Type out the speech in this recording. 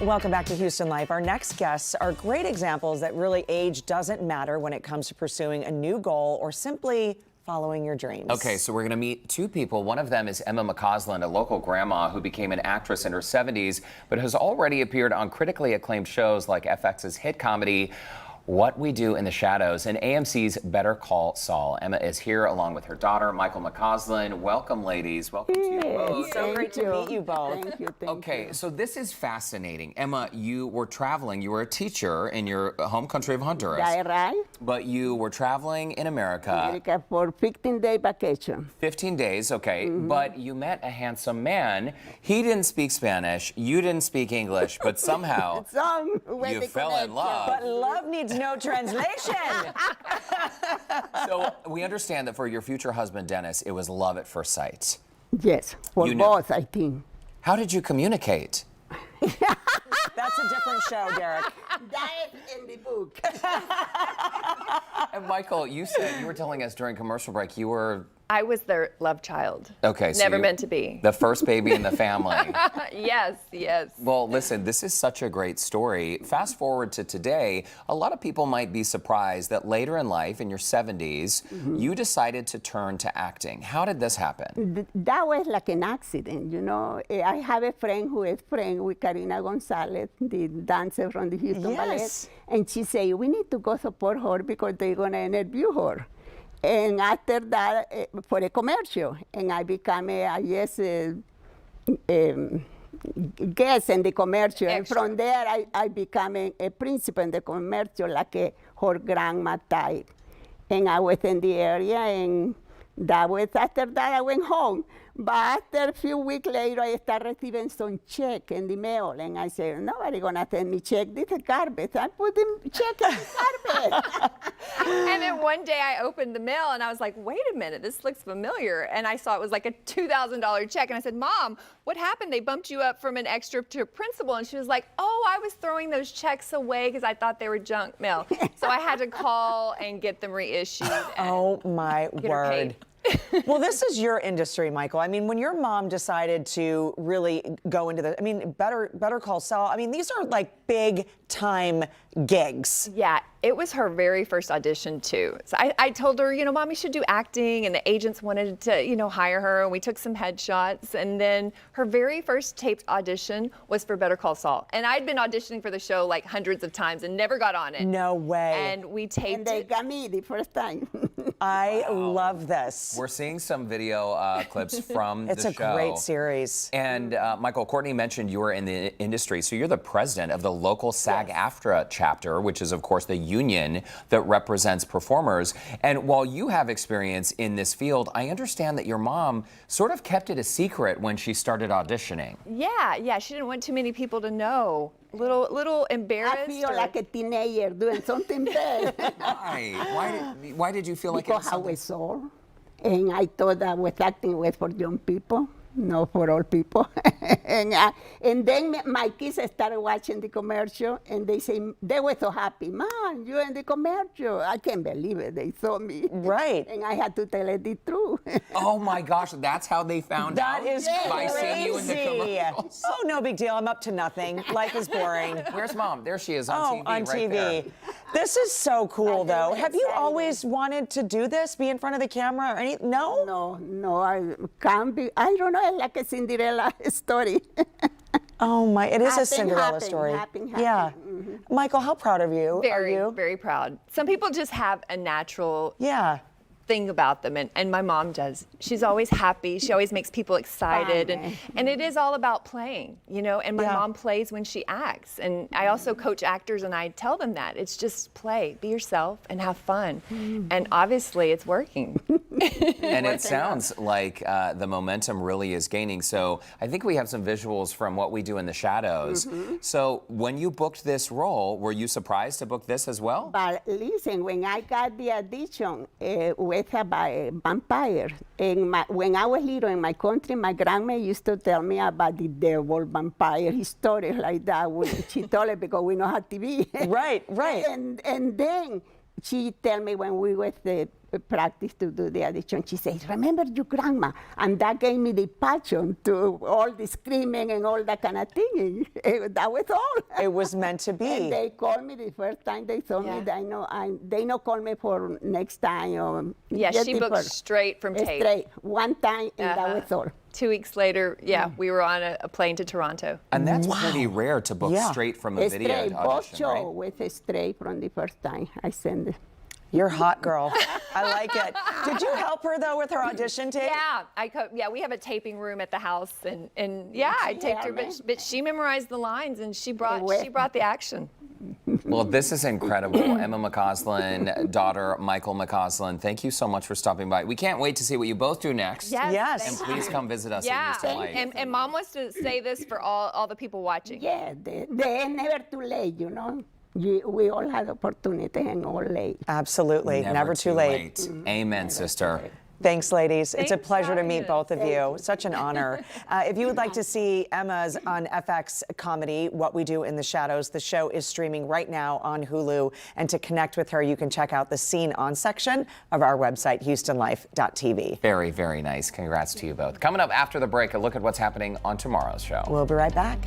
Welcome back to Houston Life. Our next guests are great examples that really age doesn't matter when it comes to pursuing a new goal or simply following your dreams. Okay, so we're going to meet two people. One of them is Emma McCoslin, a local grandma who became an actress in her 70s, but has already appeared on critically acclaimed shows like FX's hit comedy What We Do in the Shadows and AMC's Better Call Saul. Emma is here along with her daughter, Mykle McCoslin. Welcome, ladies. Welcome to you both. So great to meet you both. Thank you. Okay, so this is fascinating. Emma, you were traveling. You were a teacher in your home country of Honduras. That right? But you were traveling in America. America for 15-day vacation. 15 days, okay. But you met a handsome man. He didn't speak Spanish. You didn't speak English. But somehow you fell in love. But love needs no translation. So we understand that for your future husband, Dennis, it was love at first sight. Yes, for You knew. both, I think. How did you communicate? That's a different show, Derek. That is in the book. And Mykle, you said, you were telling us during commercial break, you were... I was their love child. Okay, so Never you- meant to be. The first baby in the family. Yes, yes. Well, listen, this is such a great story. Fast forward to today, a lot of people might be surprised that later in life, in your 70s, you decided to turn to acting. How did this happen? That was like an accident, you know. I have a friend who is friend with Karina Gonzalez, the dancer from the Houston Ballet, Yes. and she said, we need to go support her because they're going to interview her. And after that, for a commercial, and I became guest in the commercial. Extra. And from there, I became a principal in the commercial, like her grandma type. And I was in the area, and that was after that I went home. But after a few weeks later, I started receiving some check in the mail, and I said, nobody gonna send me check. This is garbage. I put the check in the garbage. And then one day I opened the mail and I was like, wait a minute, this looks familiar. And I saw it was like a $2,000 check. And I said, Mom, what happened? They bumped you up from an extra to a principal. And she was like, oh, I was throwing those checks away because I thought they were junk mail. So I had to call and get them reissued. Oh my Get her paid. word. Well, this is your industry, Mykle. I mean, when your mom decided to really go into the, I mean, Better Call Saul, I mean, these are like big time gigs. Yeah, it was her very first audition too. So I told her, you know, Mom, you should do acting, and the agents wanted to, you know, hire her, and we took some headshots, and then her very first taped audition was for Better Call Saul. And I'd been auditioning for the show like hundreds of times and never got on it. No way. And we taped And they it. got me the first time. I love this. We're seeing some video clips from the show. It's a great series. And Mykle, Courtney mentioned you were in the industry, so you're the president of the local SAG-AFTRA chapter, which is, of course, the union that represents performers. And while you have experience in this field, I understand that your mom sort of kept it a secret when she started auditioning. Yeah, she didn't want too many people to know. Little embarrassed. I feel or- like a teenager doing something bad. Why did you feel like Because I was Saul, and I thought I was acting was for young people, not for old people. and then my kids started watching the commercial, and they were so happy. Mom, you're in the commercial. I can't believe it. They saw me. Right. And I had to tell it the truth. Oh my gosh, that's how they found out? That is By seeing you in the crazy. commercials? Oh, no big deal. I'm up to nothing. Life is boring. Where's Mom? There she is on TV. On right TV. there. This is so cool, I'm though. really Have you excited. always wanted to do this, be in front of the camera or any? No? No, I can't be. I don't know, it's like a Cinderella story. Oh my, it is a Happen, Cinderella happen, story. happen. Yeah. Mykle, how proud of you are Very, you? very proud. Some people just have a natural Yeah. thing about them, and my mom does. She's always happy. She always makes people excited, Fun. and it is all about playing, you know. And my Yeah. mom plays when she acts, and I also coach actors, and I tell them that it's just play, be yourself, and have fun. And obviously, it's working. And it sounds like the momentum really is gaining. So I think we have some visuals from What We Do in the Shadows. So when you booked this role, were you surprised to book this as well? But listen, when I got the audition with a vampire, when I was little in my country, my grandma used to tell me about the devil, vampire, stories like that. She told it because we know how TV. Right. And then she tell me when we were practice to do the audition. She says, remember your grandma? And that gave me the passion to all the screaming and all that kind of thing. That was all. It was meant to be. And they called me the first time they saw me. They no call me for next time. Or Yeah, just she the booked first. straight from tape. Straight. One time, and that was all. 2 weeks later, we were on a plane to Toronto. And that's pretty rare to book Yeah. straight from a video Straight, both audition, show right? with straight from the first time I sent it. You're hot, girl. I like it. Did you help her though with her audition tape? Yeah, we have a taping room at the house, and I taped her, but she memorized the lines and she brought the action. Well, this is incredible. Emma McCoslin, daughter Mykle McCoslin, thank you so much for stopping by. We can't wait to see what you both do next. Yes. And please come visit us Yeah, in Houston Life. and Mom wants to say this for all the people watching. Yeah, they never too late, you know. We all had opportunity and all late. Absolutely. Never too late. Amen, sister. Thanks, ladies. It's a Thanks for pleasure to having meet us. both of you. Such an honor. If you would like to see Emma's on FX comedy, What We Do in the Shadows, the show is streaming right now on Hulu. And to connect with her, you can check out the Scene On section of our website, HoustonLife.tv. Very, very nice. Congrats to you both. Coming up after the break, a look at what's happening on tomorrow's show. We'll be right back.